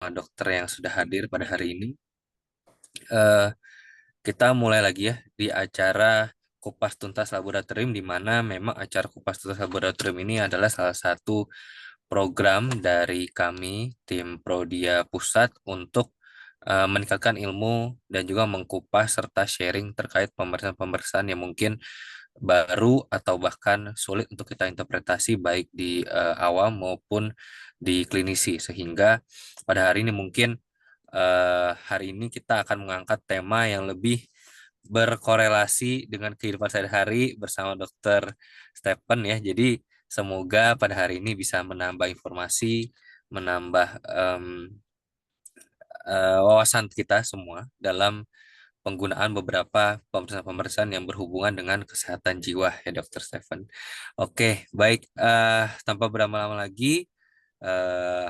semua dokter yang sudah hadir pada hari ini. Eh, kita mulai lagi ya di acara Kupas Tuntas Laboratorium, di mana memang acara Kupas Tuntas Laboratorium ini adalah salah satu program dari kami tim Prodia Pusat untuk meningkatkan ilmu dan juga mengkupas serta sharing terkait pemeriksaan-pemeriksaan yang mungkin baru atau bahkan sulit untuk kita interpretasi baik di awam maupun di klinisi, sehingga pada hari ini mungkin hari ini kita akan mengangkat tema yang lebih berkorelasi dengan kehidupan sehari-hari bersama Dokter Stephen ya. Jadi semoga pada hari ini bisa menambah informasi, menambah wawasan kita semua dalam penggunaan beberapa pemeriksaan-pemeriksaan yang berhubungan dengan kesehatan jiwa ya Dokter Stephen. Oke, baik. Tanpa berlama-lama lagi,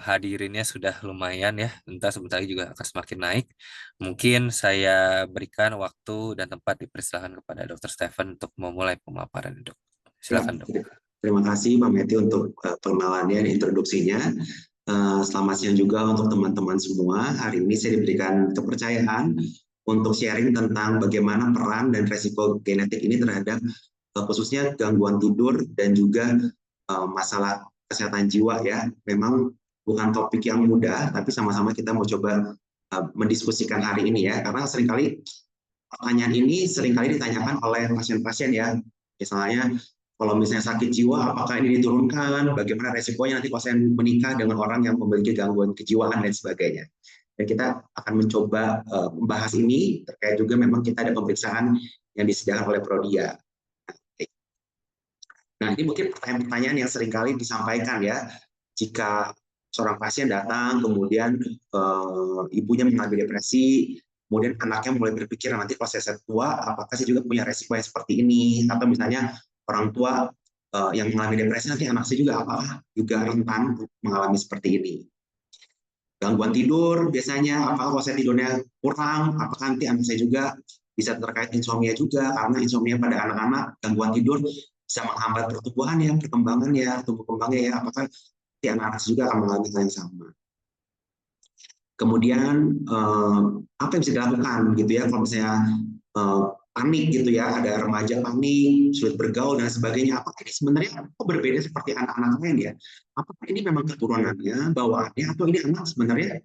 hadirinnya sudah lumayan ya. Entah sebentar lagi juga akan semakin naik. Mungkin saya berikan waktu dan tempat dipersilakan kepada Dokter Stephen untuk memulai pemaparan, Dok. Ya, Silakan, Dok. terima kasih Pak Meti untuk pengenalannya dan introduksinya. Selamat siang juga untuk teman-teman semua. Hari ini saya diberikan kepercayaan untuk sharing tentang bagaimana peran dan resiko genetik ini terhadap khususnya gangguan tidur dan juga masalah kesehatan jiwa ya. Memang bukan topik yang mudah, tapi sama-sama kita mau coba mendiskusikan hari ini ya. Karena seringkali pertanyaan ini seringkali ditanyakan oleh pasien-pasien ya. Misalnya kalau misalnya sakit jiwa, apakah ini diturunkan? Bagaimana resikonya nanti kalau saya menikah dengan orang yang memiliki gangguan kejiwaan dan sebagainya. Dan kita akan mencoba membahas ini terkait juga memang kita ada pemeriksaan yang disediakan oleh Prodia. Nah, ini mungkin pertanyaan-pertanyaan yang seringkali disampaikan ya. Jika seorang pasien datang, kemudian ibunya mengalami depresi, kemudian anaknya mulai berpikir nanti kalau saya tua, apakah saya juga punya resiko yang seperti ini? Atau misalnya orang tua yang mengalami depresi nanti anak saya juga apakah juga rentan mengalami seperti ini? Gangguan tidur biasanya, apakah kalau saya tidurnya kurang, apakah nanti anak saya juga bisa terkait insomnia juga, karena insomnia pada anak-anak, gangguan tidur bisa menghambat pertumbuhannya, perkembangannya, tumbuh kembangnya ya, apakah si anak-anak juga akan mengalami hal yang sama. Kemudian apa yang bisa dilakukan gitu ya kalau misalnya panik gitu ya, ada remaja panik, sulit bergaul dan sebagainya. Apakah ini sebenarnya kok berbeda seperti anak-anak lain ya? Apakah ini memang keturunannya, bawaannya, atau ini anak sebenarnya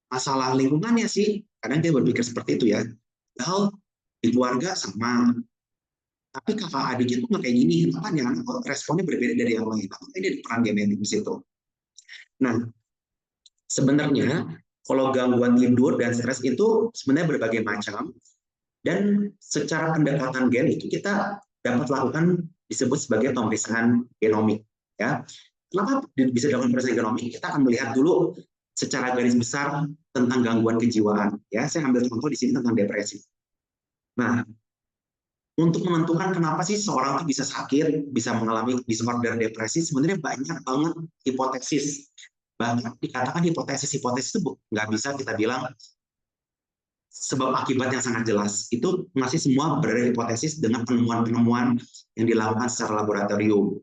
masalah lingkungannya sih? Kadang dia berpikir seperti itu ya. Padahal di keluarga sama, tapi kakak adiknya tuh nggak kayak gini. Makanya anak kok responnya berbeda dari yang lain. Apakah ini ada peran genetik di situ? Nah, sebenarnya kalau gangguan tidur dan stres itu sebenarnya berbagai macam, dan secara pendekatan gen itu kita dapat lakukan disebut sebagai pemeriksaan genomik. Ya, kenapa bisa dilakukan pemeriksaan genomik? Kita akan melihat dulu secara garis besar tentang gangguan kejiwaan. Ya, saya ambil contoh di sini tentang depresi. Nah, untuk menentukan kenapa sih seorang itu bisa sakit, bisa mengalami disorder depresi, sebenarnya banyak banget hipotesis. Bahkan dikatakan hipotesis-hipotesis itu nggak bisa kita bilang sebab akibat yang sangat jelas. Itu masih semua berada hipotesis dengan penemuan-penemuan yang dilakukan secara laboratorium.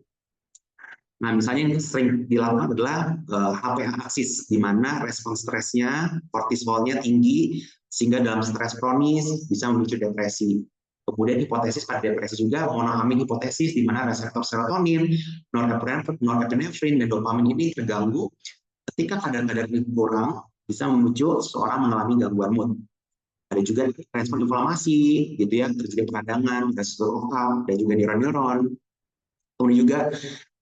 Nah, misalnya yang sering dilakukan adalah HPA aksis, di mana respon stresnya, kortisolnya tinggi, sehingga dalam stres kronis bisa memicu depresi. Kemudian hipotesis pada depresi juga monoamin hipotesis, di mana reseptor serotonin, norepinefrin, dan dopamin ini terganggu. Ketika kadar-kadar ini kurang, bisa memicu seseorang mengalami gangguan mood. Ada juga respon inflamasi, gitu ya, terjadi peradangan, reseptor otak, dan juga neuron-neuron. Kemudian juga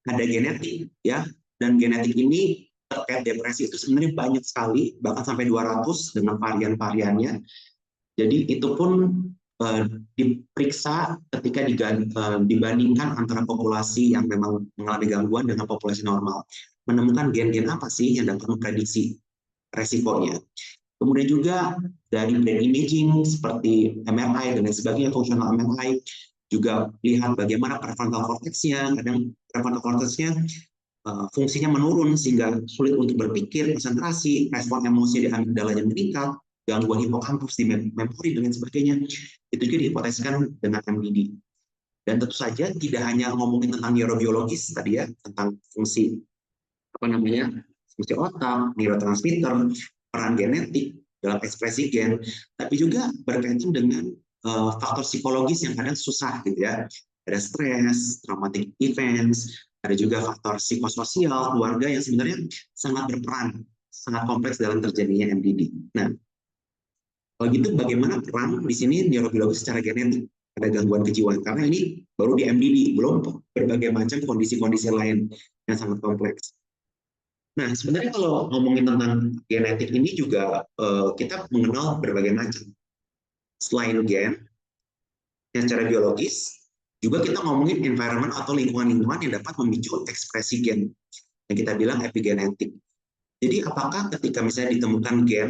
ada genetik, ya, dan genetik ini terkait depresi itu sebenarnya banyak sekali, bahkan sampai 200 dengan varian-variannya. Jadi itu pun diperiksa ketika dibandingkan antara populasi yang memang mengalami gangguan dengan populasi normal. Menemukan gen-gen apa sih yang dapat memprediksi resikonya. Kemudian juga dari brain imaging seperti MRI dan lain sebagainya, fungsional MRI, juga lihat bagaimana prefrontal cortex-nya. Kadang prefrontal cortex-nya fungsinya menurun sehingga sulit untuk berpikir, konsentrasi, respon emosi di amigdalanya meningkat, gangguan hipokampus di memori dan lain sebagainya. Itu juga dihipotesiskan dengan MDD. Dan tentu saja tidak hanya ngomongin tentang neurobiologis tadi ya, tentang fungsi fungsi otak, neurotransmitter, peran genetik dalam ekspresi gen, tapi juga berkaitan dengan faktor psikologis yang kadang susah gitu ya. Ada stres, traumatic events, ada juga faktor psikososial, keluarga yang sebenarnya sangat berperan, sangat kompleks dalam terjadinya MDD. Nah, kalau gitu bagaimana peran di sini neurobiologis secara genetik pada gangguan kejiwaan? Karena ini baru di MDD, belum berbagai macam kondisi-kondisi lain yang sangat kompleks. Nah, sebenarnya kalau ngomongin tentang genetik ini juga kita mengenal berbagai macam. Selain gen, yang secara biologis, juga kita ngomongin environment atau lingkungan-lingkungan yang dapat memicu ekspresi gen, yang kita bilang epigenetik. Jadi apakah ketika misalnya ditemukan gen,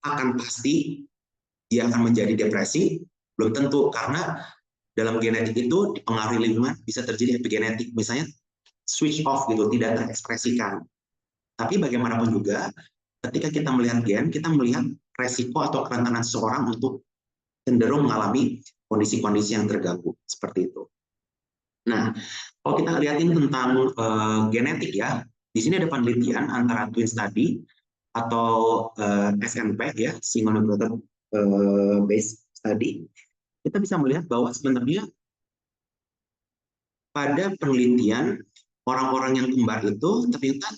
akan pasti dia akan menjadi depresi? Belum tentu, karena dalam genetik itu dipengaruhi lingkungan bisa terjadi epigenetik, misalnya switch off gitu, tidak terekspresikan. Tapi bagaimanapun juga, ketika kita melihat gen, kita melihat resiko atau kerentanan seseorang untuk cenderung mengalami kondisi-kondisi yang terganggu seperti itu. Nah, kalau kita lihatin tentang genetik ya, di sini ada penelitian antara twin study atau SNP ya, single nucleotide based study. Kita bisa melihat bahwa sebenarnya pada penelitian orang-orang yang kembar itu ternyata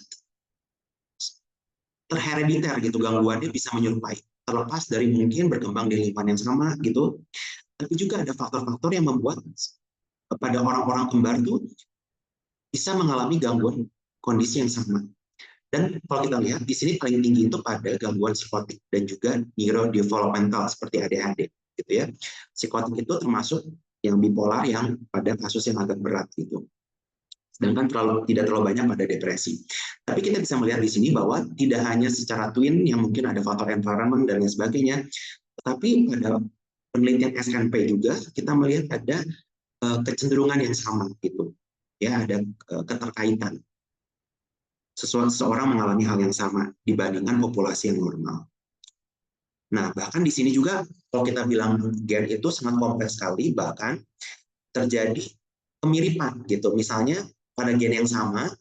terherediter gitu, gangguannya bisa menyerupai, terlepas dari mungkin berkembang di lingkungan yang sama gitu. Tapi juga ada faktor-faktor yang membuat pada orang-orang kembar itu bisa mengalami gangguan kondisi yang sama. Dan kalau kita lihat di sini paling tinggi itu pada gangguan psikotik dan juga neurodevelopmental seperti ADHD gitu ya. Psikotik itu termasuk yang bipolar yang pada kasus yang agak berat gitu. Sedangkan tidak terlalu banyak pada depresi. Tapi kita bisa melihat di sini bahwa tidak hanya secara twin yang mungkin ada faktor environment dan lain sebagainya, tetapi pada penelitian SNP juga kita melihat ada kecenderungan yang sama gitu. Ya, ada keterkaitan. Seseorang mengalami hal yang sama dibandingkan populasi yang normal. Nah, bahkan di sini juga kalau kita bilang gen itu sangat kompleks sekali, bahkan terjadi kemiripan gitu. Misalnya pada gen yang sama,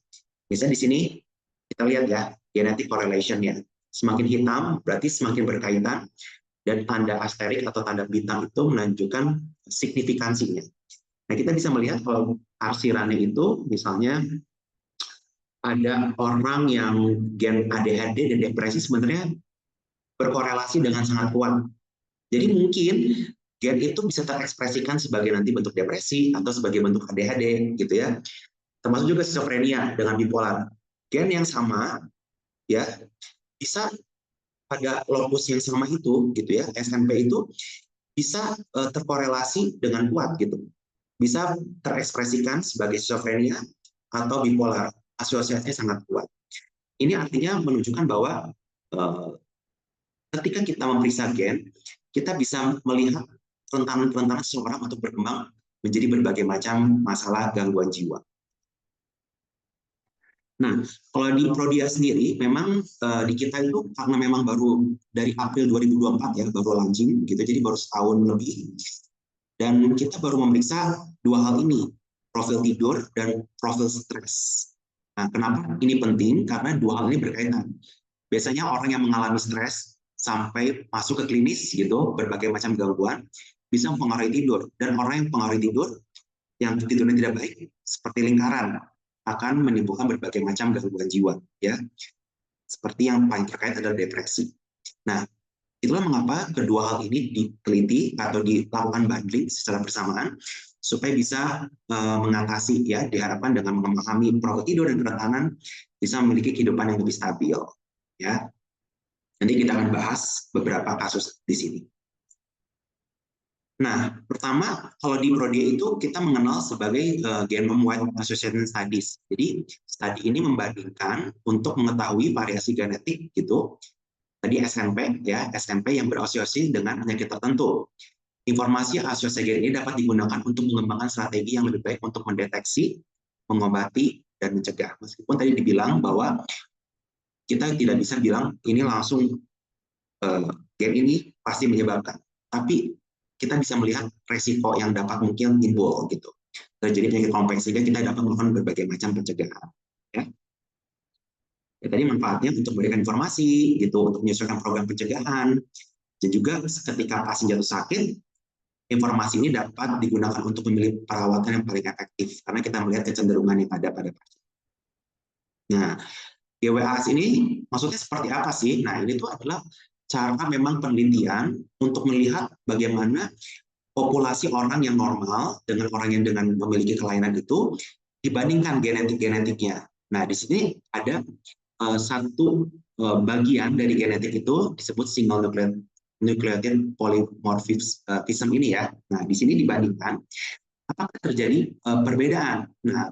misalnya di sini kita lihat ya, genetic correlation ya. Semakin hitam berarti semakin berkaitan, dan tanda asterik atau tanda bintang itu menunjukkan signifikansinya. Nah, kita bisa melihat kalau arsirannya itu misalnya ada orang yang gen ADHD dan depresi sebenarnya berkorelasi dengan sangat kuat. Jadi mungkin gen itu bisa terekspresikan sebagai nanti bentuk depresi atau sebagai bentuk ADHD gitu ya. Termasuk juga skizofrenia dengan bipolar. Gen yang sama ya bisa pada lokus yang sama itu gitu ya, SNP itu bisa terkorelasi dengan kuat gitu. Bisa terekspresikan sebagai skizofrenia atau bipolar. Asosiasinya sangat kuat. Ini artinya menunjukkan bahwa uh, ketika kita memeriksa gen, kita bisa melihat kerentanan-kerentanan seseorang untuk berkembang menjadi berbagai macam masalah gangguan jiwa. Nah, kalau di Prodia sendiri, memang di kita itu karena memang baru dari April 2024 ya, baru launching gitu, jadi baru setahun lebih. Dan kita baru memeriksa dua hal ini, profil tidur dan profil stres. Nah, kenapa ini penting? Karena dua hal ini berkaitan. Biasanya orang yang mengalami stres sampai masuk ke klinis gitu, berbagai macam gangguan, bisa mempengaruhi tidur. Dan orang yang mempengaruhi tidur, yang tidurnya tidak baik, seperti lingkaran, akan menimbulkan berbagai macam gangguan jiwa. Ya, seperti yang paling terkait adalah depresi. Nah, itulah mengapa kedua hal ini diteliti atau dilakukan bundling secara bersamaan supaya bisa mengatasi ya, diharapkan dengan memahami profil tidur dan kerentanan bisa memiliki kehidupan yang lebih stabil ya. Nanti kita akan bahas beberapa kasus di sini. Nah, pertama kalau di Prodia itu kita mengenal sebagai genome-wide association studies. Jadi studi ini membandingkan untuk mengetahui variasi genetik gitu. Tadi SNP ya, SNP yang berasosiasi dengan penyakit tertentu. Informasi asosiasi gen ini dapat digunakan untuk mengembangkan strategi yang lebih baik untuk mendeteksi, mengobati, dan mencegah. Meskipun tadi dibilang bahwa kita tidak bisa bilang ini langsung gen ini pasti menyebabkan, tapi kita bisa melihat resiko yang dapat mungkin timbul gitu. Terjadi penyakit kompleks sehingga kita dapat melakukan berbagai macam pencegahan. Ya. Ya, tadi manfaatnya untuk memberikan informasi, gitu, untuk menyesuaikan program pencegahan, dan juga ketika pasien jatuh sakit, informasi ini dapat digunakan untuk memilih perawatan yang paling efektif, karena kita melihat kecenderungan yang ada pada pasien. Nah, GWAS ini maksudnya seperti apa sih? Nah, ini tuh adalah cara memang penelitian untuk melihat bagaimana populasi orang yang normal dengan orang yang dengan memiliki kelainan itu dibandingkan genetiknya. Nah, di sini ada satu bagian dari genetik itu disebut single nucleotide polymorphism ini ya. Nah, di sini dibandingkan apakah terjadi perbedaan. Nah,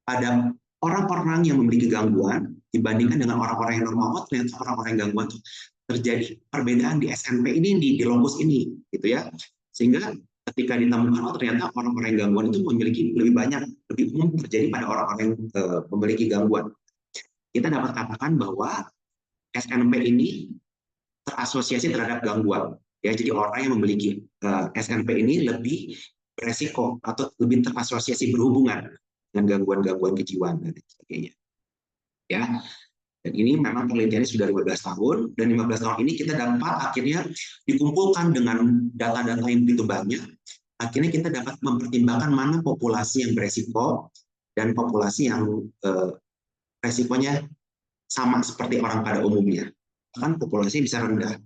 pada orang-orang yang memiliki gangguan dibandingkan dengan orang-orang yang normal, ternyata orang-orang yang gangguan itu terjadi perbedaan di SNP ini di lokus ini, gitu ya. Sehingga ketika ditemukan, oh ternyata orang-orang yang gangguan itu memiliki lebih banyak, lebih umum terjadi pada orang-orang yang memiliki gangguan. Kita dapat katakan bahwa SNP ini terasosiasi terhadap gangguan. Ya, jadi orang yang memiliki SNP ini lebih beresiko atau lebih terasosiasi berhubungan dengan gangguan-gangguan kejiwaan dan sebagainya. Ya, dan ini memang penelitiannya sudah 15 tahun, dan 15 tahun ini kita dapat akhirnya dikumpulkan dengan data-data yang begitu banyak, akhirnya kita dapat mempertimbangkan mana populasi yang beresiko dan populasi yang resikonya sama seperti orang pada umumnya. Kan populasi bisa rendah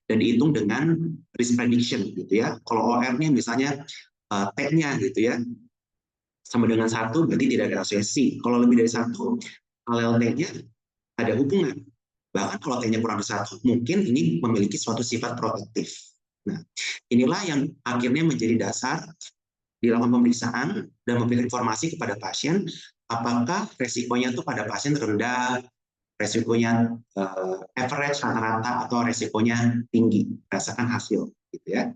dan dihitung dengan risk prediction gitu ya. Kalau OR-nya misalnya T-nya gitu ya sama dengan 1 berarti tidak ada asosiasi. Kalau lebih dari 1, alel T-nya ada hubungan. Bahkan kalau T-nya kurang dari 1, mungkin ini memiliki suatu sifat protektif. Nah, inilah yang akhirnya menjadi dasar dilakukan pemeriksaan dan memberikan informasi kepada pasien apakah resikonya itu pada pasien rendah, resikonya average rata-rata, atau resikonya tinggi berdasarkan hasil gitu ya.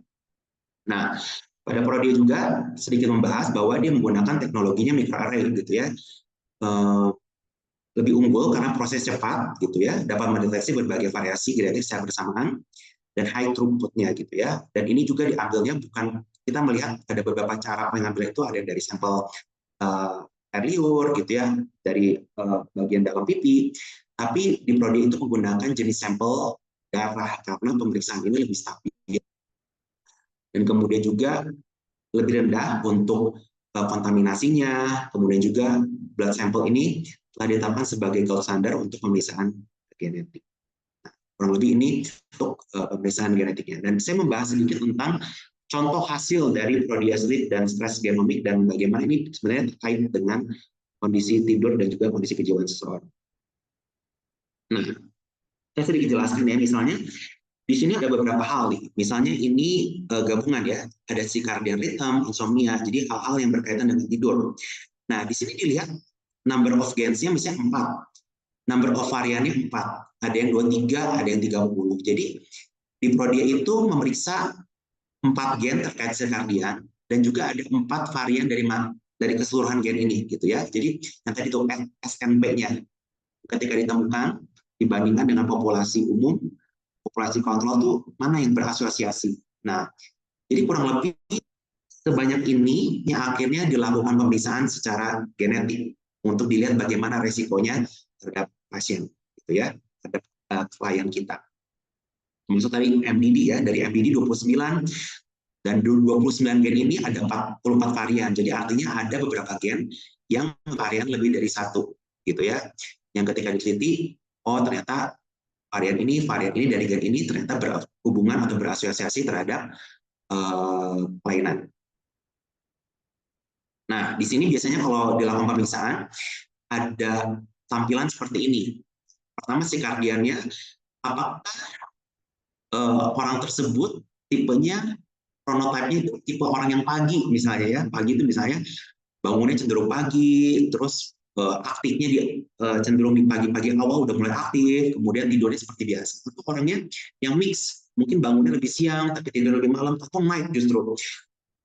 Nah, pada prodi juga sedikit membahas bahwa dia menggunakan teknologinya microarray gitu ya. Lebih unggul karena proses cepat gitu ya, dapat mendeteksi berbagai variasi genetik secara bersamaan dan high throughputnya gitu ya. Dan ini juga diambilnya bukan, kita melihat ada beberapa cara mengambil itu, ada dari sampel air liur gitu ya, dari bagian dalam pipi, tapi di prodi itu menggunakan jenis sampel darah karena pemeriksaan ini lebih stabil. Dan kemudian juga lebih rendah untuk kontaminasinya, kemudian juga blood sampel ini telah ditetapkan sebagai gold standard untuk pemeriksaan genetik. Nah, kurang lebih ini untuk pemeriksaan genetiknya. Dan saya membahas sedikit tentang contoh hasil dari prodi aslit dan stres genomik dan bagaimana ini sebenarnya terkait dengan kondisi tidur dan juga kondisi kejiwaan seseorang. Nah, saya sedikit jelaskan ya, misalnya di sini ada beberapa hal nih. Misalnya ini gabungan ya, ada circadian rhythm, insomnia, jadi hal-hal yang berkaitan dengan tidur. Nah, di sini dilihat number of gens-nya misalnya 4, number of variannya 4, ada yang 23, ada yang 30. Jadi di Prodia itu memeriksa 4 gen terkait circadian dan juga ada 4 varian dari keseluruhan gen ini gitu ya. Jadi yang tadi itu SNP-nya ketika ditemukan dibandingkan dengan populasi umum, populasi kontrol tuh mana yang berasosiasi. Nah, jadi kurang lebih sebanyak ini yang akhirnya dilakukan pemeriksaan secara genetik untuk dilihat bagaimana resikonya terhadap pasien, gitu ya, terhadap klien kita. Maksud tadi MDD ya, dari MDD 29 dan 29 gen ini ada 44 varian. Jadi artinya ada beberapa gen yang varian lebih dari 1, gitu ya. Yang ketika diteliti, oh ternyata varian ini dari gen ini ternyata berhubungan atau berasosiasi terhadap kelainan. Nah, di sini biasanya kalau dilakukan pemeriksaan ada tampilan seperti ini. Pertama, circadiannya, apakah orang tersebut tipenya, chronotype-nya itu tipe orang yang pagi misalnya ya. Pagi itu misalnya bangunnya cenderung pagi, terus aktifnya dia cenderung di pagi-pagi awal udah mulai aktif, kemudian tidurnya seperti biasa. Atau orangnya yang mix, mungkin bangunnya lebih siang tapi tidur lebih malam, atau night justru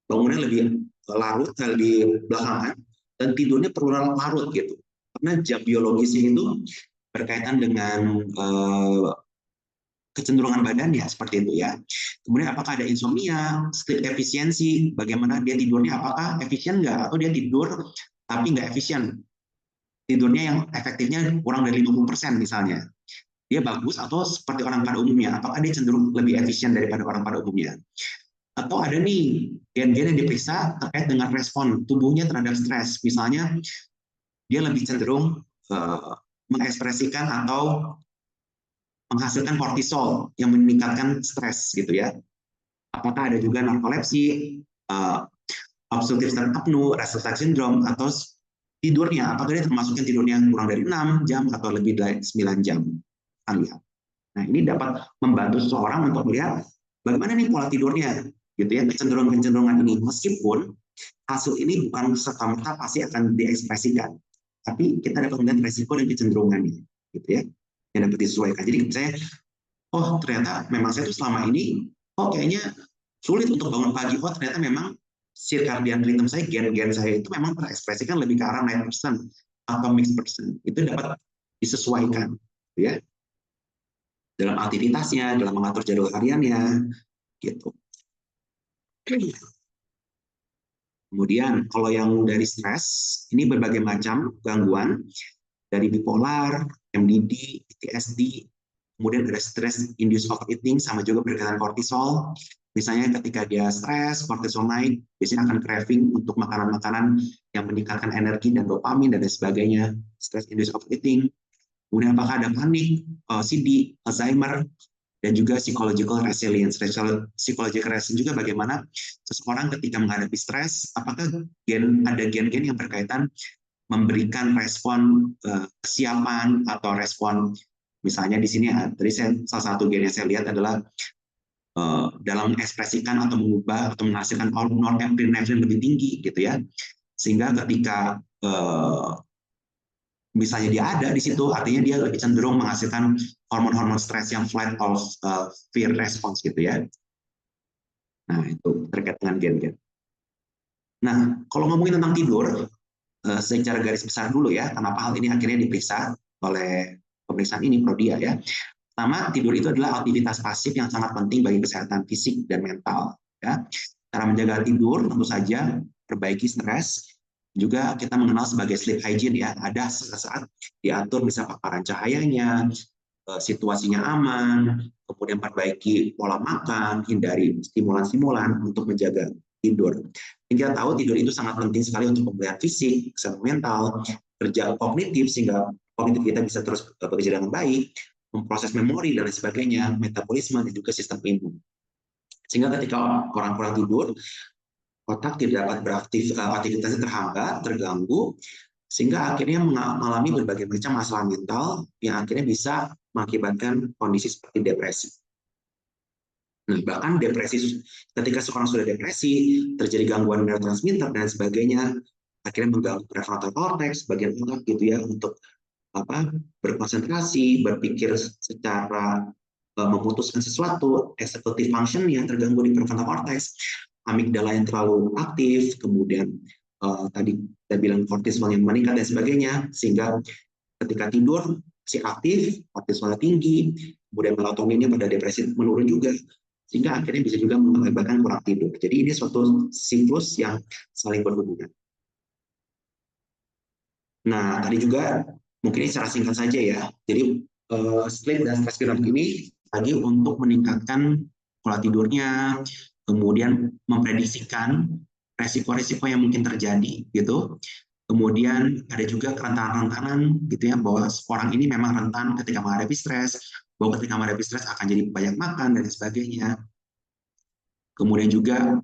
bangunnya lebih larut, lebih belakangan, dan tidurnya perlu larut gitu. Karena jam biologisnya itu berkaitan dengan kecenderungan badannya seperti itu ya. Kemudian apakah ada insomnia, sleep efisiensi, bagaimana dia tidurnya, apakah efisien nggak, atau dia tidur tapi nggak efisien. tidurnya yang efektifnya kurang dari 50% misalnya, dia bagus atau seperti orang pada umumnya? Apakah dia cenderung lebih efisien daripada orang pada umumnya? Atau ada nih gen-gen yang diperiksa terkait dengan respon tubuhnya terhadap stres. Misalnya dia lebih cenderung mengekspresikan atau menghasilkan kortisol yang meningkatkan stres gitu ya. Apakah ada juga narkolepsi, obstructive sleep apnea, restless leg syndrome, atau tidurnya, apakah dia termasuk yang tidurnya kurang dari 6 jam atau lebih dari 9 jam. Kita lihat. Nah, ini dapat membantu seseorang untuk melihat bagaimana nih pola tidurnya, gitu ya, kecenderungan-kecenderungan ini. Meskipun hasil ini bukan serta-merta pasti akan diekspresikan, tapi kita dapat melihat resiko dan kecenderungannya, gitu ya, yang dapat disesuaikan. Jadi saya, oh ternyata memang saya tuh selama ini, oh kayaknya sulit untuk bangun pagi. Oh ternyata memang circadian rhythm saya, gen-gen saya itu memang terekspresikan lebih ke arah night person atau mixed person. Itu dapat disesuaikan, gitu ya, dalam aktivitasnya, dalam mengatur jadwal hariannya, gitu. Kemudian kalau yang dari stres, ini berbagai macam gangguan, dari bipolar, MDD, PTSD, kemudian ada stress induced overeating, sama juga berkaitan kortisol. Misalnya ketika dia stres, kortisol naik, biasanya akan craving untuk makanan-makanan yang meningkatkan energi dan dopamin dan lain sebagainya. Stress induced overeating. Kemudian apakah ada panik, CD, Alzheimer, dan juga psychological resilience. Psychological resilience juga bagaimana seseorang ketika menghadapi stres, apakah ada gen-gen yang berkaitan memberikan respon kesiapan atau respon, misalnya di sini tadi salah satu gen yang saya lihat adalah dalam mengekspresikan atau mengubah atau menghasilkan norepinefrin lebih tinggi gitu ya, sehingga ketika misalnya dia ada di situ, artinya dia lebih cenderung menghasilkan hormon-hormon stres yang flight of fear response gitu ya. Nah itu terkait dengan gen-gen. Nah kalau ngomongin tentang tidur, secara garis besar dulu ya, kenapa hal ini akhirnya diperiksa oleh pemeriksaan ini Prodia ya. Pertama, tidur itu adalah aktivitas pasif yang sangat penting bagi kesehatan fisik dan mental. Ya. Cara menjaga tidur tentu saja perbaiki stres, juga kita mengenal sebagai sleep hygiene ya. Ada saat diatur misalnya paparan cahayanya, situasinya aman, kemudian perbaiki pola makan, hindari stimulan-stimulan untuk menjaga tidur. Kita tahu tidur itu sangat penting sekali untuk pemulihan fisik, kesehatan mental, kerja kognitif sehingga kognitif kita bisa terus bekerja dengan baik, memproses memori dan lain sebagainya, metabolisme dan juga sistem imun. Sehingga ketika orang kurang tidur, otak tidak dapat aktivitasnya terhambat, terganggu, sehingga akhirnya mengalami berbagai macam masalah mental yang akhirnya bisa mengakibatkan kondisi seperti depresi. Nah, bahkan depresi, ketika seorang sudah depresi, terjadi gangguan neurotransmitter dan sebagainya, akhirnya mengganggu prefrontal cortex, bagian otak gitu ya, untuk berkonsentrasi, berpikir secara memutuskan sesuatu, executive function yang terganggu di prefrontal cortex, amigdala yang terlalu aktif, kemudian tadi kita bilang kortisol yang meningkat dan sebagainya, sehingga ketika tidur si aktif, kortisolnya tinggi, kemudian melatoninnya pada depresi menurun juga, sehingga akhirnya bisa juga mengakibatkan kurang tidur. Jadi ini suatu siklus yang saling berhubungan. Nah, tadi juga mungkin secara singkat saja ya. Jadi sleep dan stress periodic ini lagi untuk meningkatkan pola tidurnya, kemudian memprediksikan resiko-resiko yang mungkin terjadi gitu. Kemudian ada juga kerentanan-kerentanan gitu ya, bahwa orang ini memang rentan ketika menghadapi stres, bahwa ketika menghadapi stres akan jadi banyak makan dan sebagainya. Kemudian juga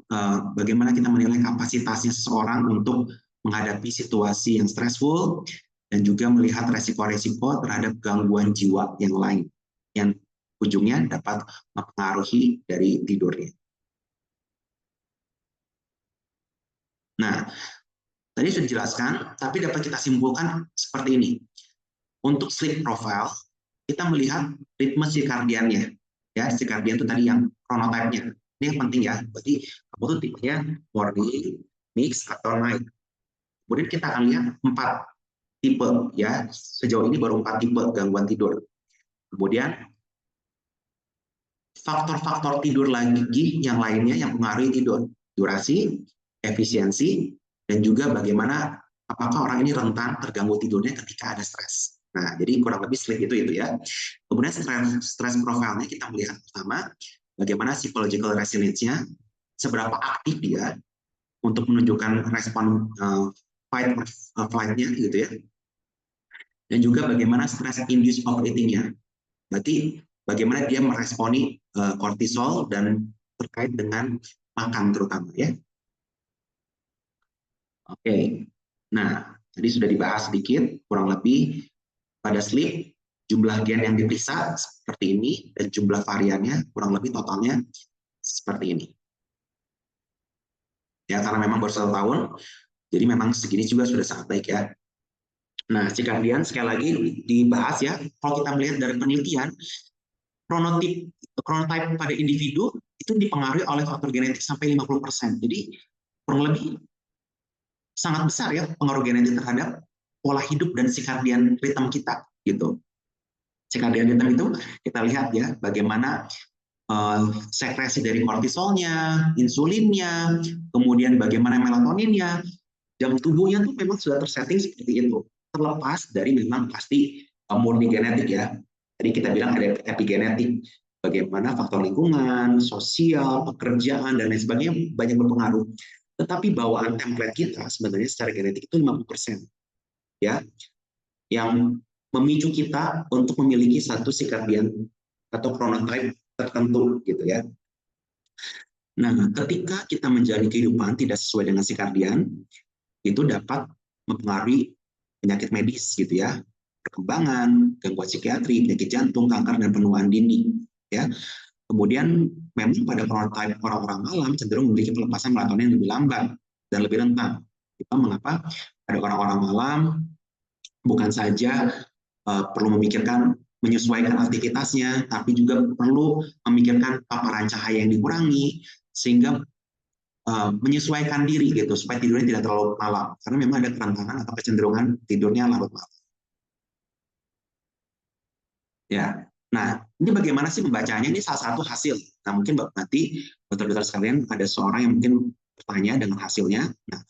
bagaimana kita menilai kapasitasnya seseorang untuk menghadapi situasi yang stressful, dan juga melihat resiko-resiko terhadap gangguan jiwa yang lain yang ujungnya dapat mempengaruhi dari tidurnya. Nah, tadi sudah dijelaskan, tapi dapat kita simpulkan seperti ini. Untuk sleep profile, kita melihat ritme circadiannya. Ya, circadian itu tadi yang chronotype-nya. Ini yang penting ya. Berarti kamu tuh tipenya morning, mix, atau night. Kemudian kita akan lihat 4 tipe ya. Sejauh ini baru 4 tipe gangguan tidur. Kemudian faktor-faktor tidur lagi yang lainnya yang mempengaruhi tidur. Durasi, efisiensi, dan juga bagaimana apakah orang ini rentan terganggu tidurnya ketika ada stres. Nah, jadi kurang lebih sleep itu ya. Kemudian stress profile-nya kita melihat pertama bagaimana psychological resilience-nya, seberapa aktif dia untuk menunjukkan respon fight or flight-nya gitu ya. Dan juga bagaimana stress induced overeating-nya. Berarti bagaimana dia meresponi kortisol dan terkait dengan makan terutama ya. Oke. Nah, tadi sudah dibahas sedikit kurang lebih pada sleep jumlah gen yang diperiksa seperti ini dan jumlah variannya kurang lebih totalnya seperti ini. Ya, karena memang baru 1 tahun, jadi memang segini juga sudah sangat baik ya. Nah, circadian sekali lagi dibahas ya, kalau kita melihat dari penelitian, chronotype pada individu itu dipengaruhi oleh faktor genetik sampai 50%. Jadi kurang lebih sangat besar ya pengaruh genetik terhadap pola hidup dan circadian rhythm kita gitu. Circadian rhythm itu kita lihat ya bagaimana sekresi dari kortisolnya, insulinnya, kemudian bagaimana melatoninnya, jam tubuhnya tuh memang sudah tersetting seperti itu. Terlepas dari memang pasti murni genetik ya. Jadi kita bilang ada epigenetik, bagaimana faktor lingkungan, sosial, pekerjaan, dan lain sebagainya banyak berpengaruh. Tetapi bawaan template kita sebenarnya secara genetik itu 50%. Ya, yang memicu kita untuk memiliki satu circadian atau chronotype tertentu gitu ya. Nah, ketika kita menjalani kehidupan tidak sesuai dengan circadian, itu dapat mempengaruhi penyakit medis gitu ya, perkembangan, gangguan psikiatri, penyakit jantung, kanker dan penuaan dini ya. Kemudian memang pada chronotype orang-orang malam cenderung memiliki pelepasan melatonin yang lebih lambat dan lebih rentan. Itu mengapa pada orang-orang malam bukan saja perlu memikirkan menyesuaikan aktivitasnya, tapi juga perlu memikirkan paparan cahaya yang dikurangi, sehingga menyesuaikan diri gitu, supaya tidurnya tidak terlalu malam. Karena memang ada kerentanan atau kecenderungan tidurnya larut malam. Ya, nah ini bagaimana sih membacanya? Ini salah satu hasil. Nah mungkin nanti dokter-dokter sekalian ada seorang yang mungkin bertanya dengan hasilnya. Nah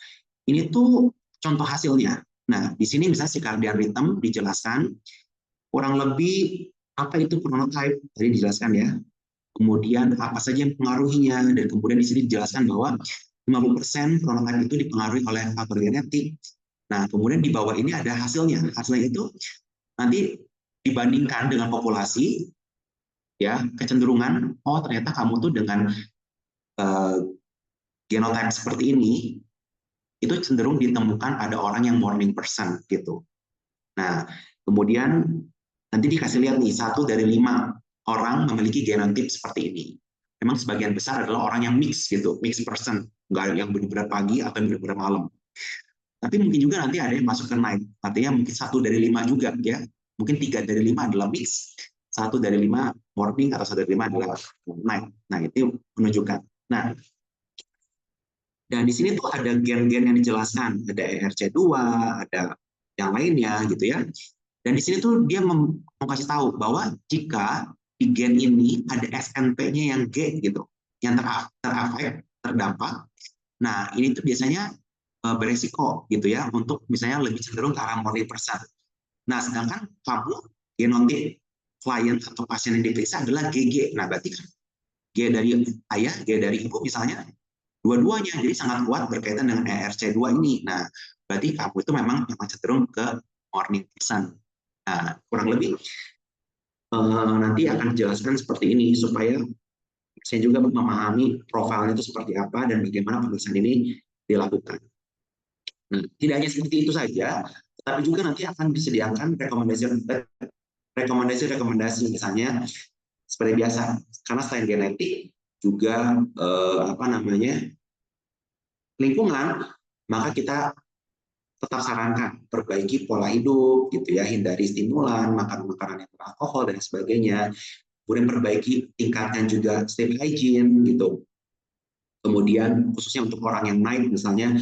ini tuh contoh hasilnya. Nah di sini misalnya circadian rhythm dijelaskan kurang lebih apa itu chronotype tadi dijelaskan ya. Kemudian apa saja yang mengaruhinya dan kemudian di sini dijelaskan bahwa 50% chronotype itu dipengaruhi oleh faktor genetik. Nah, kemudian di bawah ini ada hasilnya. Hasilnya itu nanti dibandingkan dengan populasi ya, kecenderungan oh ternyata kamu tuh dengan uh, genotype seperti ini itu cenderung ditemukan pada orang yang morning person gitu. Nah, kemudian nanti dikasih lihat nih 1 dari 5 orang memiliki genotype seperti ini. Memang sebagian besar adalah orang yang mix gitu, mix person, nggak yang benar-benar pagi atau yang benar-benar malam. Tapi mungkin juga nanti ada yang masuk ke night, artinya mungkin 1 dari 5 juga ya. Mungkin 3 dari 5 adalah mix, 1 dari 5 morning atau 1 dari 5 adalah night. Nah itu menunjukkan. Nah dan di sini tuh ada gen-gen yang dijelaskan, ada ERC2, ada yang lainnya gitu ya. Dan di sini tuh dia mau kasih tahu bahwa jika di gen ini ada SNP-nya yang G gitu, yang terafek, terdampak. Nah, ini tuh biasanya beresiko gitu ya untuk misalnya lebih cenderung ke arah morning person. Nah, sedangkan kamu genotip klien atau pasien yang diperiksa adalah GG. Nah, berarti kan G dari ayah, G dari ibu misalnya dua-duanya jadi sangat kuat berkaitan dengan ERC2 ini. Nah, berarti kamu itu memang cenderung ke morning person. Nah, kurang lebih nanti akan dijelaskan seperti ini supaya saya juga memahami profilnya itu seperti apa dan bagaimana pemeriksaan ini dilakukan. Nah, tidak hanya seperti itu saja, tetapi juga nanti akan disediakan rekomendasi misalnya seperti biasa karena selain genetik juga apa namanya lingkungan, maka kita tetap sarankan perbaiki pola hidup gitu ya, hindari stimulan, makan makanan yang beralkohol dan sebagainya. Kemudian perbaiki tingkatkan juga sleep hygiene gitu. Kemudian khususnya untuk orang yang night misalnya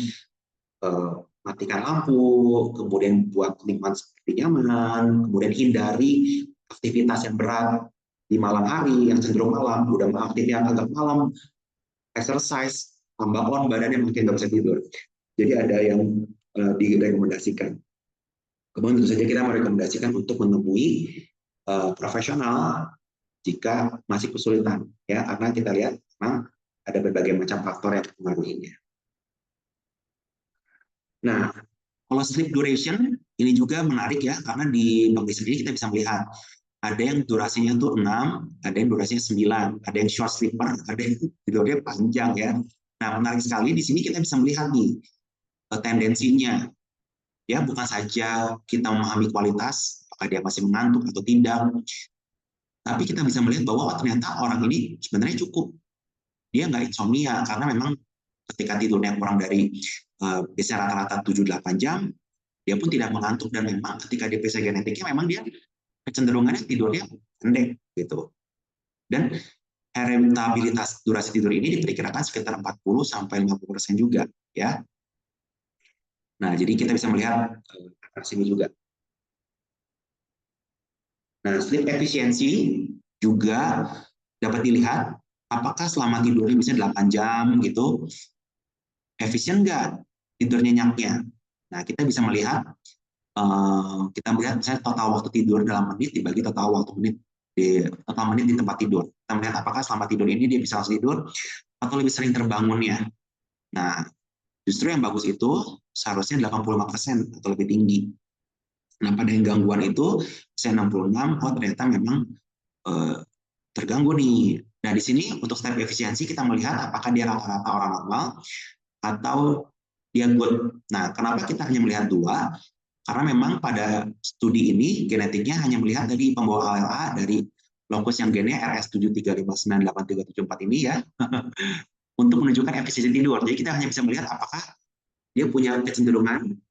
matikan lampu, kemudian buat lingkungan seperti nyaman, kemudian hindari aktivitas yang berat di malam hari yang cenderung malam, udah aktifnya agak malam, exercise, tambah on badannya makin nggak bisa tidur. Jadi ada yang direkomendasikan. Kemudian tentu saja kita merekomendasikan untuk menemui profesional jika masih kesulitan, ya, karena kita lihat memang ada berbagai macam faktor yang mempengaruhinya. Nah, kalau sleep duration ini juga menarik ya, karena di Bank sendiri kita bisa melihat ada yang durasinya tuh 6, ada yang durasinya 9, ada yang short sleeper, ada yang tidurnya panjang ya. Nah, menarik sekali di sini kita bisa melihat nih tendensinya. Ya, bukan saja kita memahami kualitas, apakah dia masih mengantuk atau tidak, tapi kita bisa melihat bahwa ternyata orang ini sebenarnya cukup. Dia nggak insomnia, karena memang ketika tidurnya kurang dari biasanya rata-rata 7-8 jam, dia pun tidak mengantuk, dan memang ketika dia periksa genetiknya memang dia kecenderungannya tidurnya pendek gitu. Dan heritabilitas durasi tidur ini diperkirakan sekitar 40-50% juga ya. Nah, jadi kita bisa melihat sini juga. Nah, sleep efficiency juga dapat dilihat apakah selama tidurnya misalnya 8 jam gitu, efisien nggak tidur nyenyaknya. Nah, kita bisa melihat, kita melihat misalnya total waktu tidur dalam menit dibagi total waktu menit total menit di tempat tidur. Kita melihat apakah selama tidur ini dia bisa langsung tidur atau lebih sering terbangunnya. Nah, justru yang bagus itu seharusnya 85% atau lebih tinggi. Nah, pada yang gangguan itu saya 66, oh ternyata memang eh, terganggu nih. Nah, di sini untuk step efisiensi kita melihat apakah dia rata-rata orang normal atau dia good. Nah, kenapa kita hanya melihat dua? Karena memang pada studi ini genetiknya hanya melihat dari pembawa ALA dari lokus yang gennya RS7359837 ini ya, untuk menunjukkan efisiensi tidur. Jadi kita hanya bisa melihat apakah dia punya kecenderungan